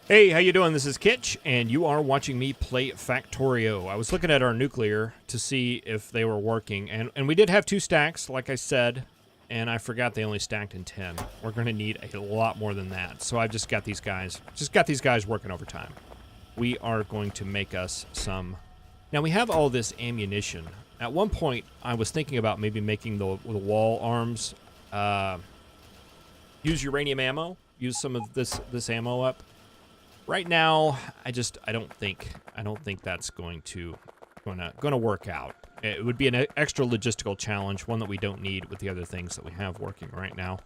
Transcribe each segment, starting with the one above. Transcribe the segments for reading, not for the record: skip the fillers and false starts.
Hey, how you doing? This is Kitch, and you are watching me play Factorio. I was looking at our nuclear to see if they were working, and we did have 2 stacks, like I said, and I forgot they only stacked in 10. We're going to need a lot more than that, so I've just got these guys working overtime. We are going to make us some... Now, we have all this ammunition. At one point, I was thinking about maybe making the wall arms use uranium ammo, use some of this ammo up. Right now, I don't think that's going to work out. It would be an extra logistical challenge, one that we don't need with the other things that we have working right now.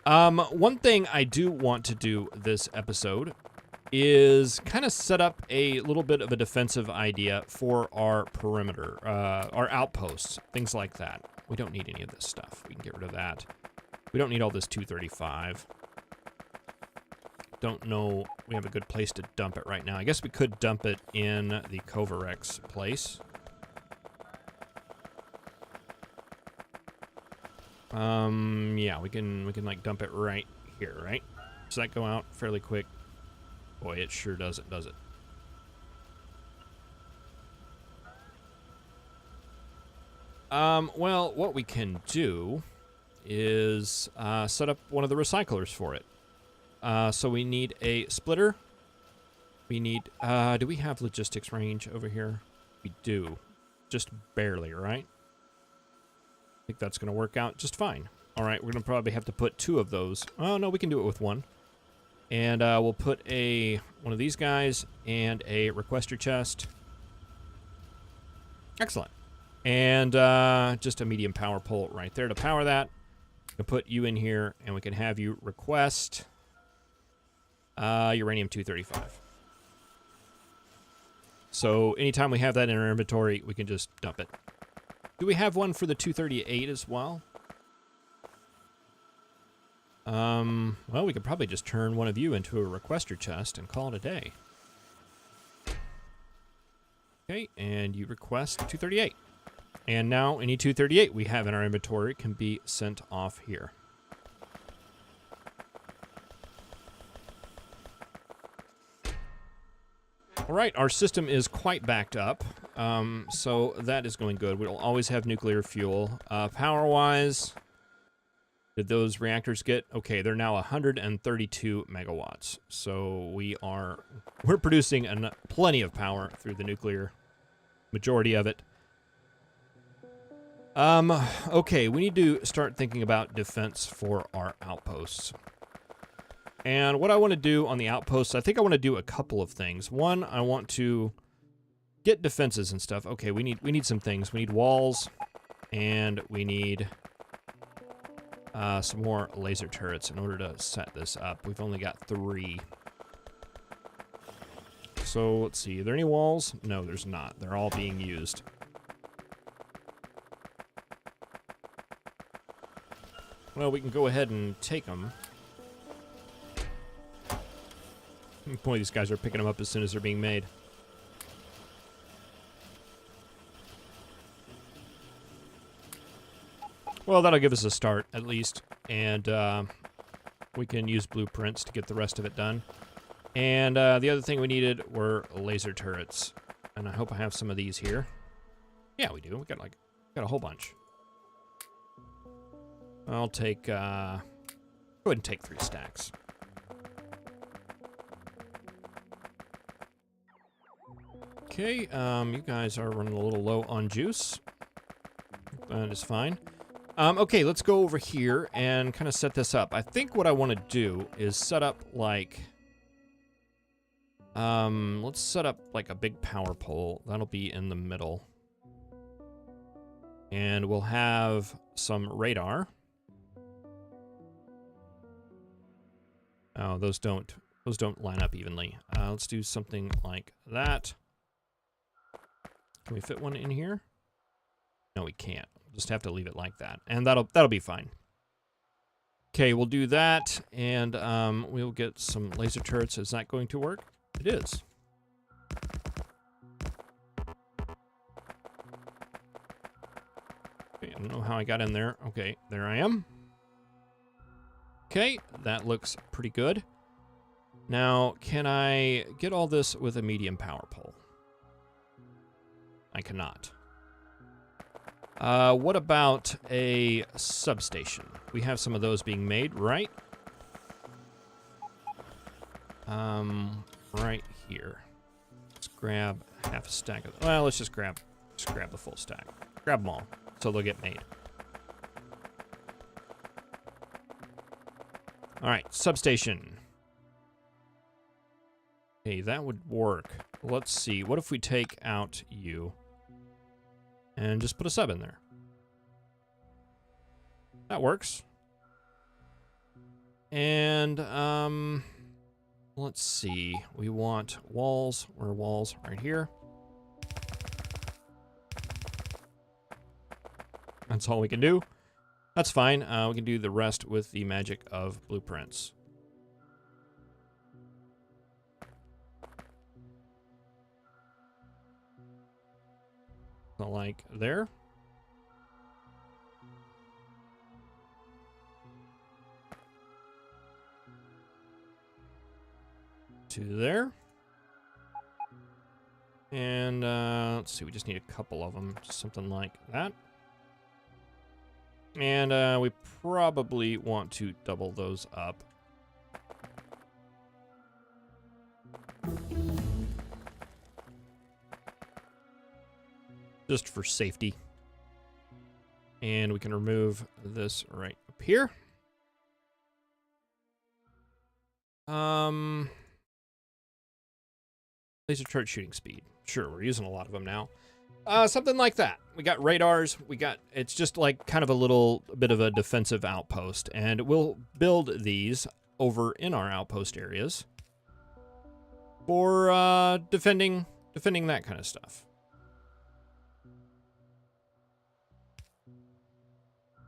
One thing I do want to do this episode is kind of set up a little bit of a defensive idea for our perimeter, our outposts, things like that. We don't need any of this stuff. We can get rid of that. We don't need all this 235. Don't know we have a good place to dump it right now. I guess we could dump it in the Covarex place. Yeah, we can like dump it right here, right? Does that go out fairly quick? Boy, it sure doesn't, does it? Well, what we can do is set up one of the recyclers for it. So we need a splitter. We need, do we have logistics range over here? We do. Just barely, right? I think that's going to work out just fine. All right, we're going to probably have to put 2 of those. Oh, no, we can do it with 1. And we'll put one of these guys and a requester chest. Excellent. And just a medium power pole right there to power that. We'll put you in here, and we can have you request... uranium 235. So anytime we have that in our inventory, we can just dump it. Do we have one for the 238 as well? Well, we could probably just turn one of you into a requester chest and call it a day. Okay, and you request 238. And now any 238 we have in our inventory can be sent off here. All right, our system is quite backed up, so that is going good. We'll always have nuclear fuel. Power-wise, did those reactors get... Okay, they're now 132 megawatts, so we're producing plenty of power through the nuclear, majority of it. Okay, we need to start thinking about defense for our outposts. And what I want to do on the outposts, I think I want to do a couple of things. One, I want to get defenses and stuff. Okay, we need some things. We need walls, and we need some more laser turrets in order to set this up. We've only got 3. So let's see. Are there any walls? No, there's not. They're all being used. Well, we can go ahead and take them. Boy, these guys are picking them up as soon as they're being made. Well, that'll give us a start, at least. And we can use blueprints to get the rest of it done. And the other thing we needed were laser turrets. And I hope I have some of these here. Yeah, we do. We got a whole bunch. I'll take... go ahead and take 3 stacks. Okay, you guys are running a little low on juice. That is fine. Okay, let's go over here and kind of set this up. I think what I want to do is set up like... let's set up like a big power pole. That'll be in the middle. And we'll have some radar. Oh, those don't line up evenly. Let's do something like that. Can we fit one in here? No, we can't. We'll just have to leave it like that. And that'll be fine. Okay, we'll do that, and we'll get some laser turrets. Is that going to work? It is. Okay, I don't know how I got in there. Okay, there I am. Okay, that looks pretty good. Now, can I get all this with a medium power pole? I cannot. What about a substation? We have some of those being made, right? Right here. Let's grab half a stack of, well, let's just grab the full stack. Grab them all, so they'll get made. All right, substation. Okay, that would work. Let's see, what if we take out you and just put a sub in there? That works. And, let's see. We want walls. Where are walls? Right here. That's all we can do. That's fine. We can do the rest with the magic of blueprints. So like there. To there. And let's see, we just need a couple of them, just something like that. And we probably want to double those up. Just for safety. And we can remove this right up here. Laser turret shooting speed. Sure, we're using a lot of them now. Something like that. We got radars. It's just like kind of a little bit of a defensive outpost. And we'll build these over in our outpost areas for defending that kind of stuff.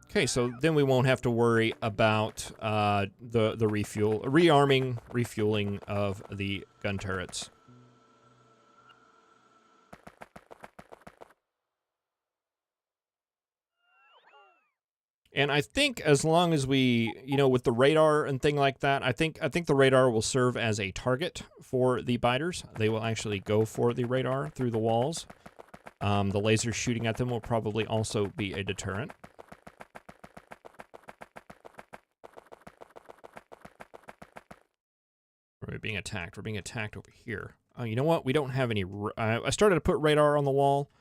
Okay, so then we won't have to worry about the refueling of the gun turrets. And I think as long as we, with the radar and thing like that, I think the radar will serve as a target for the biters. They will actually go for the radar through the walls. The laser shooting at them will probably also be a deterrent. We're being attacked. We're being attacked over here. Oh, you know what? We don't have any... I started to put radar on the wall.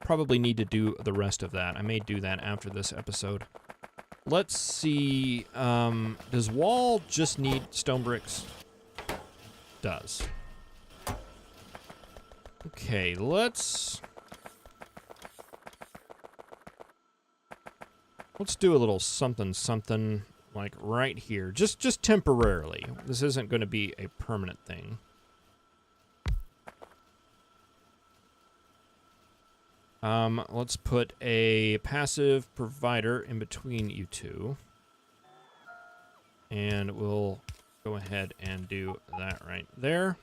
Probably need to do the rest of that. I may do that after this episode. Let's see. Does wall just need stone bricks? Does. Okay, let's do a little something like right here. Just temporarily. This isn't going to be a permanent thing. Let's put a passive provider in between you two. And we'll go ahead and do that right there.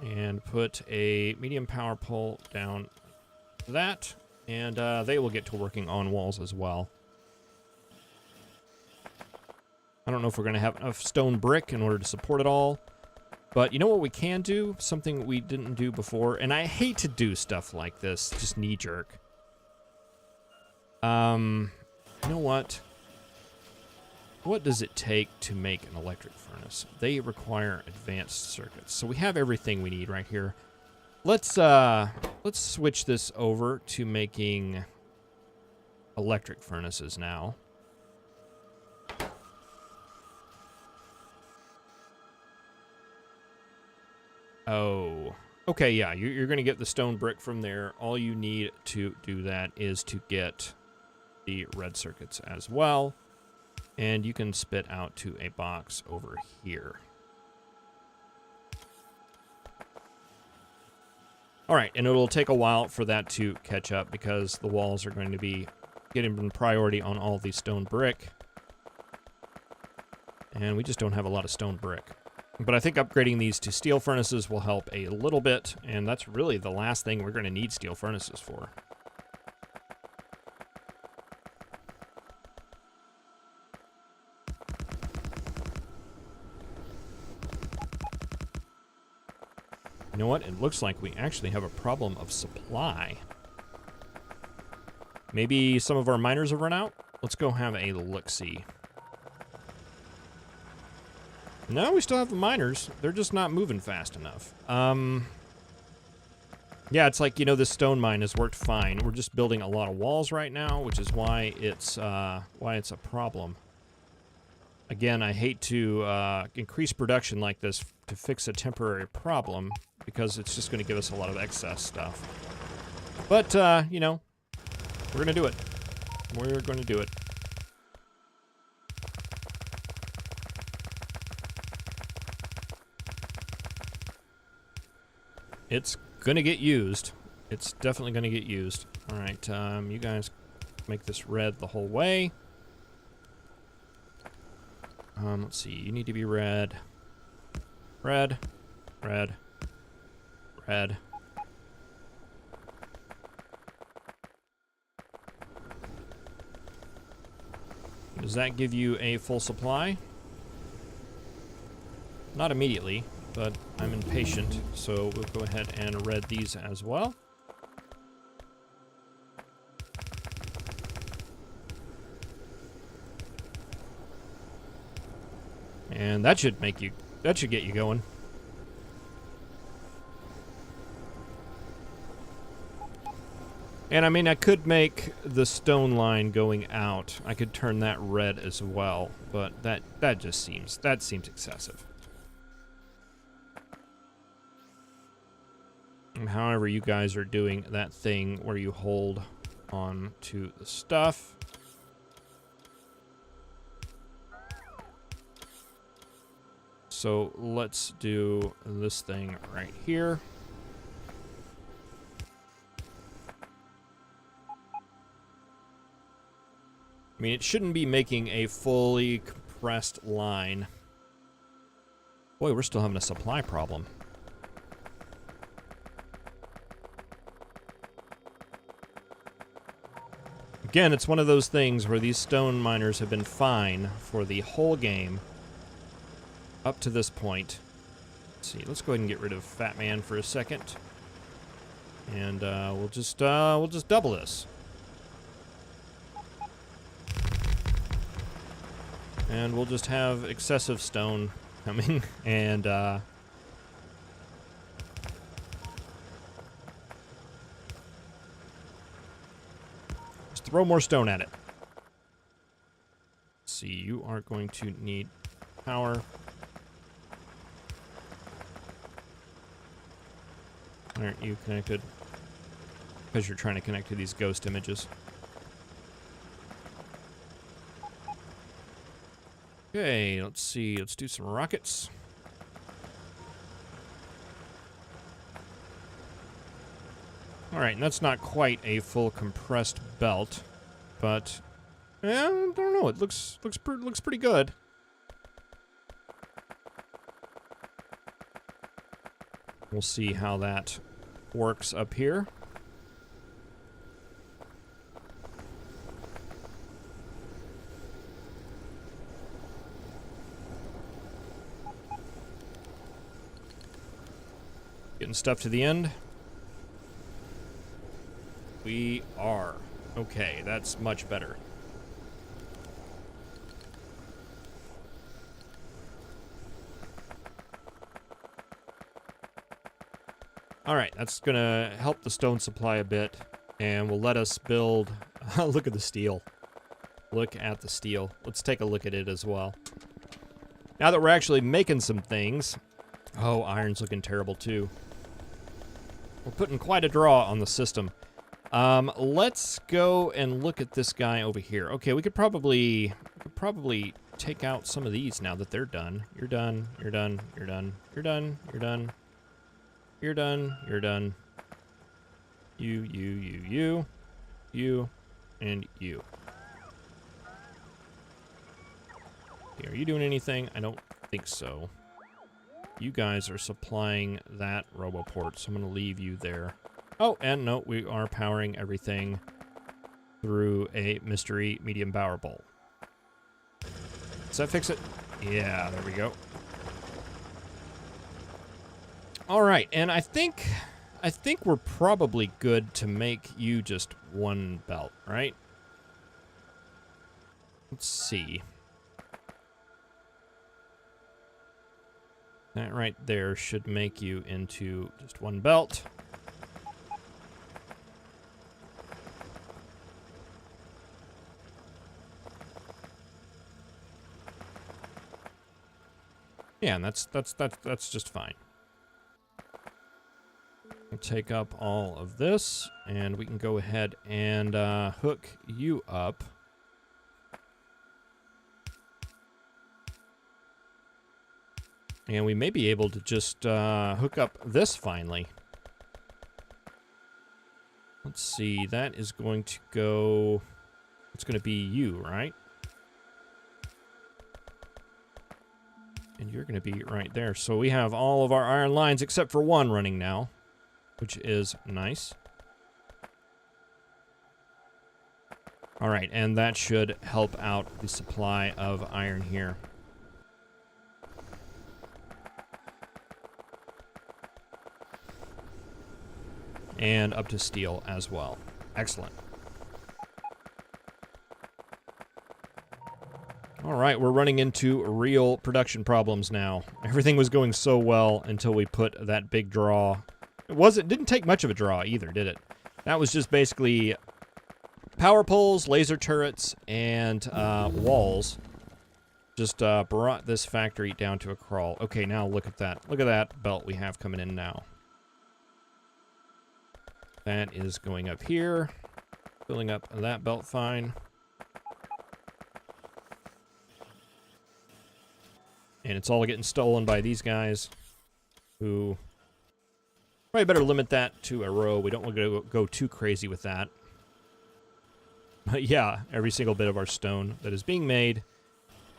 And put a medium power pole down like that. And they will get to working on walls as well. I don't know if we're going to have enough stone brick in order to support it all. But you know what we can do? Something we didn't do before. And I hate to do stuff like this. Just knee-jerk. You know what? What does it take to make an electric furnace? They require advanced circuits. So we have everything we need right here. Let's switch this over to making electric furnaces now. Oh, okay, yeah, you're going to get the stone brick from there. All you need to do that is to get the red circuits as well. And you can spit out to a box over here. All right, and it'll take a while for that to catch up because the walls are going to be getting priority on all the stone brick. And we just don't have a lot of stone brick. But I think upgrading these to steel furnaces will help a little bit, and that's really the last thing we're going to need steel furnaces for. know what? It looks like we actually have a problem of supply. Maybe some of our miners have run out? Let's go have a look-see. No, we still have the miners. They're just not moving fast enough. Yeah, it's like, you know, this stone mine has worked fine. We're just building a lot of walls right now, which is why it's a problem. Again, I hate to increase production like this to fix a temporary problem, because it's just going to give us a lot of excess stuff. But, you know, we're going to do it. We're going to do it. It's going to get used. It's definitely going to get used. All right, you guys make this red the whole way. Let's see. You need to be red. Red. Red. Red. Does that give you a full supply? Not immediately, but I'm impatient, so we'll go ahead and red these as well. And that should get you going. And I mean, I could make the stone line going out. I could turn that red as well, but that seems excessive. And however you guys are doing that thing where you hold on to the stuff. So let's do this thing right here. I mean, it shouldn't be making a fully compressed line. Boy, we're still having a supply problem. Again, it's one of those things where these stone miners have been fine for the whole game up to this point. Let's see, let's go ahead and get rid of Fat Man for a second. And we'll just double this. And we'll just have excessive stone coming, and just throw more stone at it. Let's see, you are going to need power. Aren't you connected? Because you're trying to connect to these ghost images. Okay, let's see. Let's do some rockets. All right, and that's not quite a full compressed belt, but I don't know. It looks pretty good. We'll see how that works up here. Getting stuff to the end. We are. Okay, that's much better. Alright, that's gonna help the stone supply a bit, and will let us build... Look at the steel. Look at the steel. Let's take a look at it as well. Now that we're actually making some things... Oh, iron's looking terrible too. We're putting quite a draw on the system. Let's go and look at this guy over here. Okay, we could probably take out some of these now that they're done. You're done, you're done, you're done, you're done, you're done. You're done, you're done. You, and you. Okay, are you doing anything? I don't think so. You guys are supplying that roboport, so I'm going to leave you there. Oh, and no, we are powering everything through a mystery medium power bowl. Does that fix it? Yeah, there we go. All right, and I think we're probably good to make you just one belt, right? Let's see. That right there should make you into just one belt. Yeah, and that's just fine. We'll take up all of this, and we can go ahead and hook you up. And we may be able to just hook up this finally. Let's see, that is going to go... It's going to be you, right? And you're going to be right there. So we have all of our iron lines except for one running now, which is nice. All right, and that should help out the supply of iron here. And up to steel as well. Excellent. All right, we're running into real production problems now. Everything was going so well until we put that big draw. It didn't take much of a draw either, did it? That was just basically power poles, laser turrets, and walls. Just brought this factory down to a crawl. Okay, now look at that. Look at that belt we have coming in now. That is going up here. Filling up that belt fine. And it's all getting stolen by these guys, who probably better limit that to a row. We don't want to go too crazy with that. But yeah, every single bit of our stone that is being made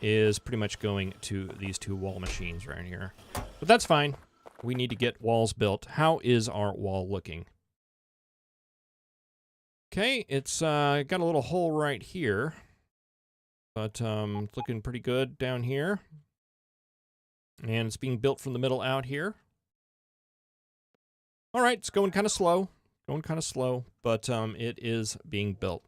is pretty much going to these two wall machines right here. But that's fine. We need to get walls built. How is our wall looking? Okay, it's got a little hole right here. But it's looking pretty good down here. And it's being built from the middle out here. All right, it's going kind of slow. But it is being built.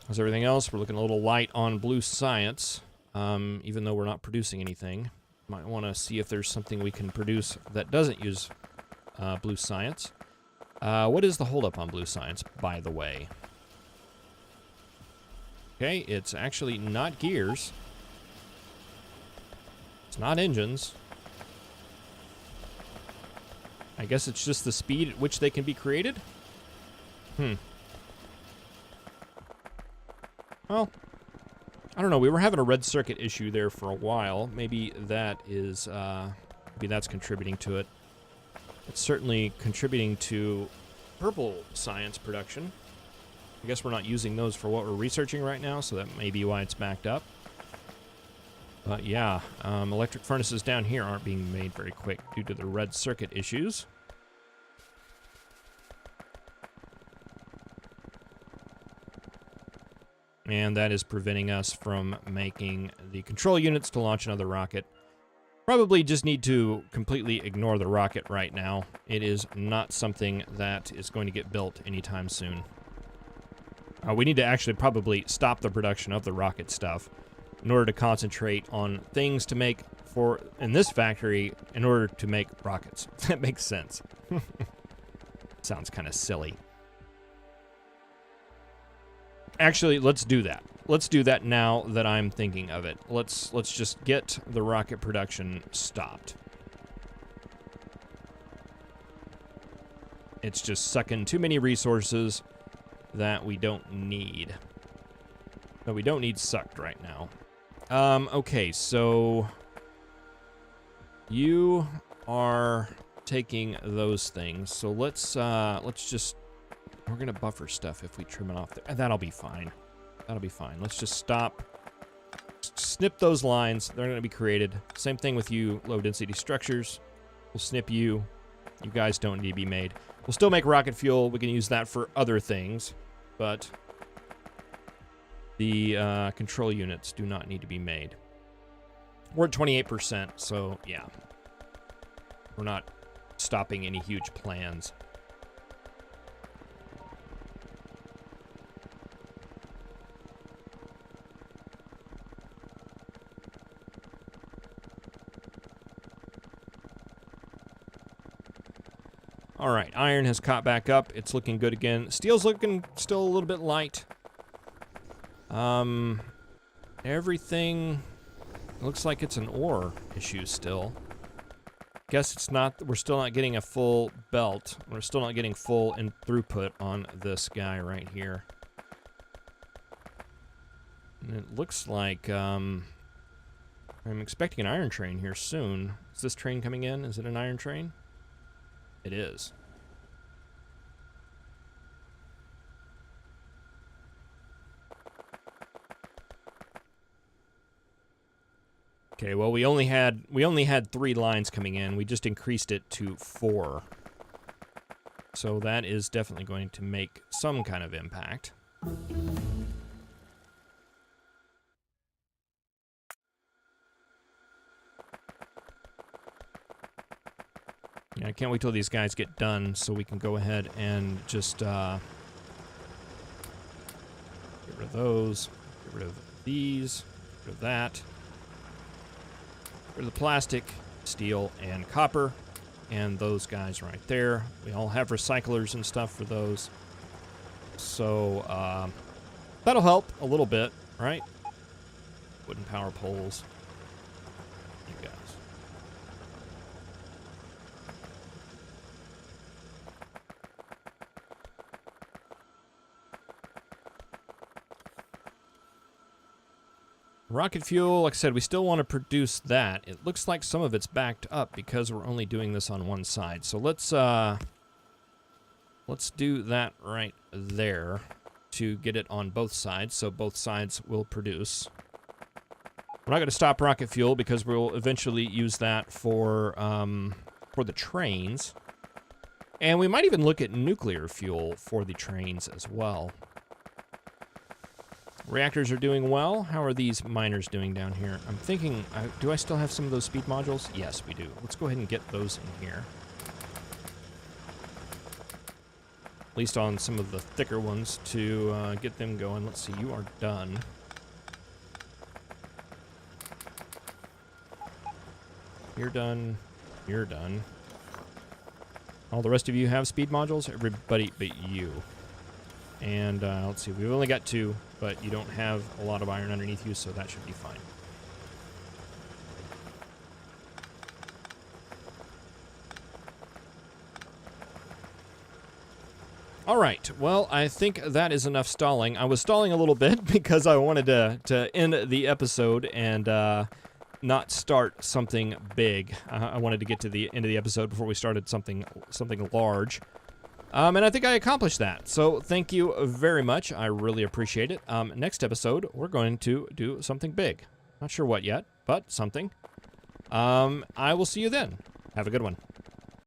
As everything else, we're looking a little light on blue science, even though we're not producing anything. Might want to see if there's something we can produce that doesn't use blue science. What is the holdup on blue science, by the way? Okay, it's actually not gears. It's not engines. I guess it's just the speed at which they can be created? Well, I don't know. We were having a red circuit issue there for a while. Maybe that is, maybe that's contributing to it. It's certainly contributing to purple science production. I guess we're not using those for what we're researching right now, so that may be why it's backed up. But yeah, electric furnaces down here aren't being made very quick due to the red circuit issues. And that is preventing us from making the control units to launch another rocket. Probably just need to completely ignore the rocket right now. It is not something that is going to get built anytime soon. We need to actually probably stop the production of the rocket stuff in order to concentrate on things to make in this factory in order to make rockets. That makes sense. Sounds kind of silly. Actually, let's do that. Let's do that now that I'm thinking of it. Let's just get the rocket production stopped. It's just sucking too many resources that we don't need. That we don't need sucked right now. Okay, so you are taking those things. So let's just, we're gonna buffer stuff if we trim it off there. That'll be fine. That'll be fine. Let's just stop. Snip those lines. They're gonna be created. Same thing with you, low density structures. We'll snip you. You guys don't need to be made. We'll still make rocket fuel. We can use that for other things, but the control units do not need to be made. We're at 28%, so yeah. We're not stopping any huge plans. All right, iron has caught back up. It's looking good again. Steel's looking still a little bit light. Everything looks like it's an ore issue still. Guess it's not, we're still not getting a full belt. We're still not getting full in throughput on this guy right here. And it looks like, I'm expecting an iron train here soon. Is this train coming in? Is it an iron train? It is. Okay, well we only had 3 lines coming in. We just increased it to 4. So that is definitely going to make some kind of impact. Yeah, I can't wait till these guys get done so we can go ahead and just get rid of those, get rid of these, get rid of that, get rid of the plastic, steel, and copper, and those guys right there. We all have recyclers and stuff for those. So that'll help a little bit, right? Wooden power poles. You guys. Rocket fuel, like I said, we still want to produce that. It looks like some of it's backed up because we're only doing this on one side. So let's do that right there to get it on both sides, so both sides will produce. We're not going to stop rocket fuel because we'll eventually use that for the trains. And we might even look at nuclear fuel for the trains as well. Reactors are doing well. How are these miners doing down here? I'm thinking, do I still have some of those speed modules? Yes, we do. Let's go ahead and get those in here. At least on some of the thicker ones to get them going. Let's see, you are done. You're done. You're done. All the rest of you have speed modules? Everybody but you. And let's see, we've only got 2, but you don't have a lot of iron underneath you, so that should be fine. All right, well, I think that is enough stalling. I was stalling a little bit because I wanted to end the episode and not start something big. I wanted to get to the end of the episode before we started something large. And I think I accomplished that. So thank you very much. I really appreciate it. Next episode, we're going to do something big. Not sure what yet, but something. I will see you then. Have a good one.